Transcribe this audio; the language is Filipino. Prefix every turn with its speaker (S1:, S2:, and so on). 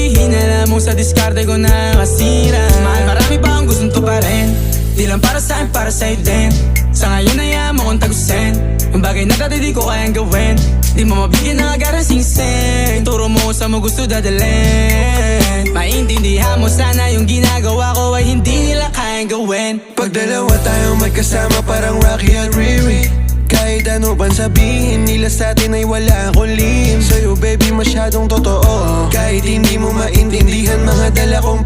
S1: sabihin, alam mo sa diskarte ko nakasira. Mahal, marami pa akong gustong tuparin, di lang para sa'kin, para sa'yo din. Sa ngayon ayaw mo kong tagusin, ang bagay na dati di ko kayang gawin. Di mo mabigyan ng agarang singsing, turo mo sa mo gusto dadalhin. Maintindihan mo sana yung ginagawa ko ay hindi nila kayang gawin.
S2: Pag dalawa tayong magkasama parang Rocky at Riri, kahit ano bang sabihin nila sa'tin ay wala akong lihim. Sa'yo baby masyadong totoo, kahit hindi mo maintindihan mga dala kong